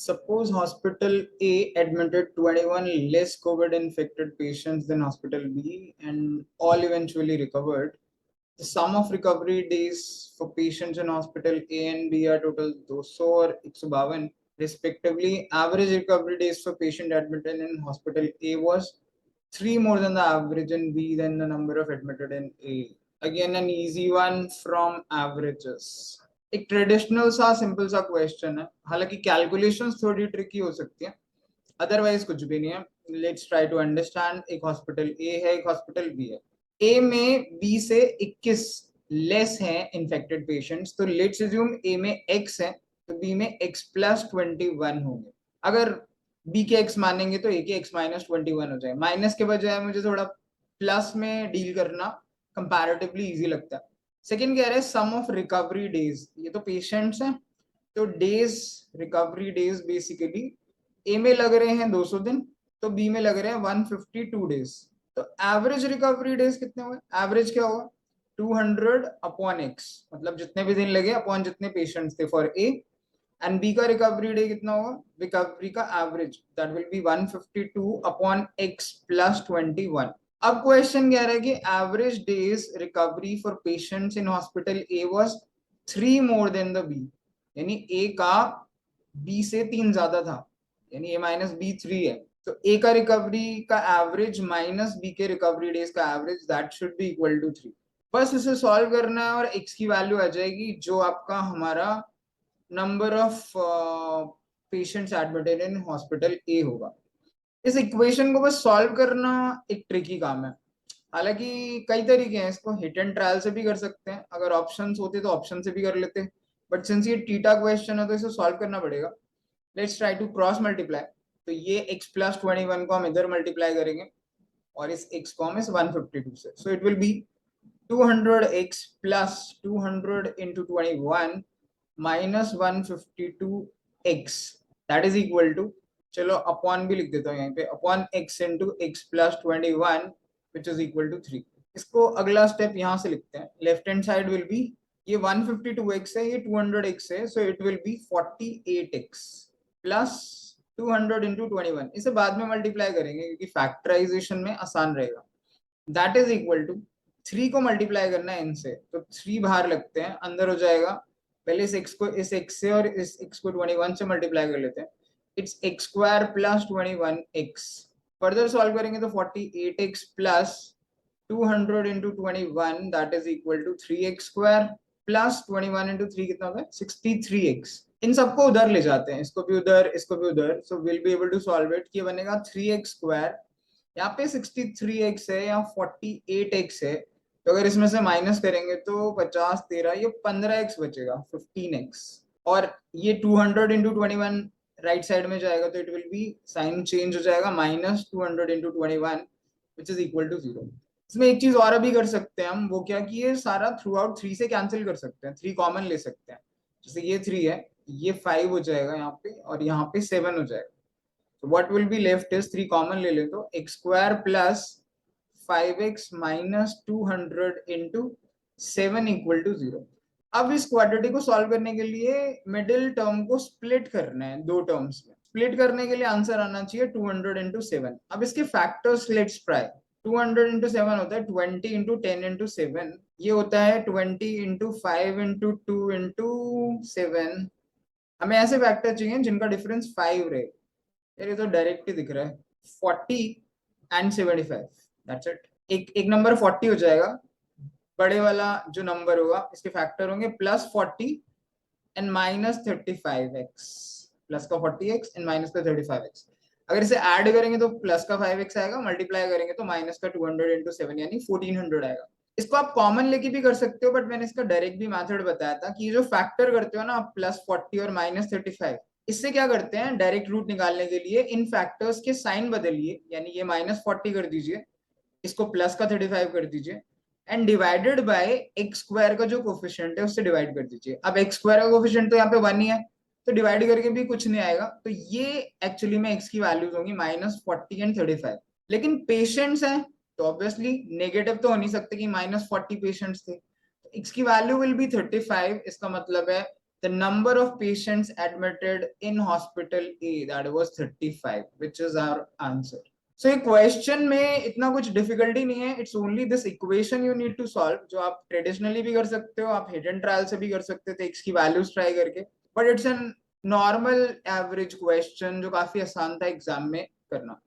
Suppose hospital A admitted 21 less COVID infected patients than hospital B and all eventually recovered. The sum of recovery days for patients in hospital A and B are total 200 or 152 respectively. Average recovery days for patient admitted in hospital A was 3 more than the average in B than the number of admitted in A. Again, an easy one from averages. एक traditional सा simple सा question है, हालांकि calculations थोड़ी tricky हो सकती है, otherwise कुछ भी नहीं है. Let's try to understand. एक हॉस्पिटल ए है, एक हॉस्पिटल बी है. ए में बी से 21 लेस हैं इन्फेक्टेड पेशेंट्स, तो लेट्स अज्यूम ए में x है तो बी में x प्लस 21 होंगे. अगर बी के x मानेंगे तो ए के x माइनस 21 हो जाए. माइनस के बजाय मुझे थोड़ा प्लस में डील करना कंपैरेटिवली इजी लगता है. सेकेंड कह रहे हैं सम ऑफ रिकवरी डेज. ये तो पेशेंट्स हैं, तो डेज, रिकवरी डेज बेसिकली ए में लग रहे हैं 200 दिन, तो बी में लग रहे हैं 152 डेज. तो एवरेज रिकवरी डेज कितने हुए? एवरेज क्या होगा? 200 अपॉन एक्स, मतलब जितने भी दिन लगे अपॉन जितने पेशेंट्स थे फॉर ए. एंड बी का रिकवरी डे कितना होगा? रिकवरी का average that will be 152 upon x plus 21. अब क्वेश्चन कह रहा है कि average days recovery for patients in hospital A was 3 more than the B, यानी ए का बी से 3 ज्यादा था, यानी ए माइनस बी 3 है. तो ए का रिकवरी का एवरेज माइनस बी के रिकवरी डेज का average, that should be equal to 3. बस इसे सॉल्व करना है और एक्स की वैल्यू आ जाएगी जो आपका हमारा number of patients admitted in hospital A होगा. इस इक्वेशन को बस सॉल्व करना एक ट्रिकी काम है. हालांकि कई तरीके हैं, इसको हिट एंड ट्रायल से भी कर सकते हैं, अगर ऑप्शंस होते तो ऑप्शन से भी कर लेते, बट सिंस ये टीटा क्वेश्चन है तो इसे सॉल्व करना पड़ेगा. Let's try to cross multiply. तो ये x प्लस 21 को हम इधर मल्टीप्लाई करेंगे और इस x को हम इस 152 से. So it will be 200x plus 200 into 21 minus 152x, that is equal to, चलो अपॉन भी लिख देता हूँ यहाँ पे, upon x into x plus 21 which is equal to 3. इसको अगला स्टेप यहाँ से लिखते हैं. Left hand side will be, ये 152x है, ये 200x है, so it will be 48x plus 200 into 21. इसे बाद में मल्टीप्लाई करेंगे क्योंकि फैक्टराइजेशन में आसान रहेगा. दैट इज इक्वल टू 3 को मल्टीप्लाई करना है इनसे, तो 3 बाहर लगते हैं, अंदर हो जाएगा. पहले इस x को इस x से और इस x को 21 से मल्टीप्लाई कर लेते हैं. It's x square plus 21x. Further solve करेंगे तो 48x plus 200 into 21 that is equal to 3x square plus 21 into 3 कितना होता है? 63x. इन सबको उधर ले जाते हैं, इसको भी उधर, इसको भी उधर. So will be able to solve it. ये बनेगा 3x स्क्वायर, यहाँ पे 63x है, यहाँ 48x है, तो अगर इसमें से माइनस करेंगे तो 50 13 ये 15x बचेगा, 15x. और ये 200 इंटू 21 राइट साइड में जाएगा तो it will be sign change हो जाएगा, minus 200 into 21 which is equal to 0. इसमें एक चीज और भी कर सकते हैं हम, वो क्या कि ये सारा थ्रू आउट 3 से कैंसिल कर सकते हैं, 3 कॉमन ले सकते हैं. जैसे ये 3 है, ये 5 हो जाएगा यहाँ पे, और यहाँ पे 7 हो जाएगा. So what will be left is 3 common ले ले तो x square plus 5x minus 200 into 7 equal to 0. अब इस क्वाड्रेटिक को सॉल्व करने के लिए मिडिल टर्म को स्प्लिट करना है दो टर्म्स में. स्प्लिट करने के लिए आंसर आना चाहिए 200 इंटू 7. अब इसके फैक्टर्स लेट्स ट्राई. 200 इंटू 7 होता है 20 इंटू 10 इंटू 7. ये होता है 20 इंटू 5 इंटू 2 इंटू 7. हमें ऐसे फैक्टर चाहिए जिनका डिफरेंस 5 रहे. ये तो डायरेक्ट ही दिख रहा है, 40 एंड 75, दैट्स इट. एक नंबर 40 हो जाएगा, बड़े वाला जो नंबर होगा इसके फैक्टर होंगे plus 40 and minus 35x, plus का 40x एंड माइनस का 35x. अगर इसे ऐड करेंगे तो प्लस का 5x आएगा, मल्टीप्लाई करेंगे तो माइनस का 200 इंटू 7 यानी 1400 आएगा. इसको आप कॉमन लेके भी कर सकते हो, बट मैंने इसका डायरेक्ट भी मेथड बताया था कि ये जो फैक्टर करते हो ना आप, प्लस 40 और माइनस 35, इससे क्या करते हैं, डायरेक्ट रूट निकालने के लिए इन फैक्टर्स के साइन बदलिए, यानी ये माइनस 40 कर दीजिए, इसको प्लस का 35 कर दीजिए, and divided by x square का जो कोफिशिएंट है उससे डिवाइड कर दीजिए. अब एक्स स्क्वायर का कोफिशिएंट तो यहाँ पे 1 ही है, तो डिवाइड करके भी कुछ नहीं आएगा, तो ये एक्चुअली में एक्स की वैल्यूज होंगी माइनस 40 एंड 35. लेकिन पेशेंट्स हैं तो ऑब्वियसली नेगेटिव तो हो नहीं सकते कि माइनस 40 पेशेंट्स थे, तो एक्स की वैल्यू विल बी 35. इसका मतलब है the number of patients admitted in hospital A, that was 35, which is our answer. So ये क्वेश्चन में इतना कुछ डिफिकल्टी नहीं है, it's only this equation you need to solve, जो आप ट्रेडिशनली भी कर सकते हो, आप हिडन ट्रायल से भी कर सकते थे, एक्स की वैल्यूज ट्राई करके, but it's an normal average question जो काफी आसान था एग्जाम में करना.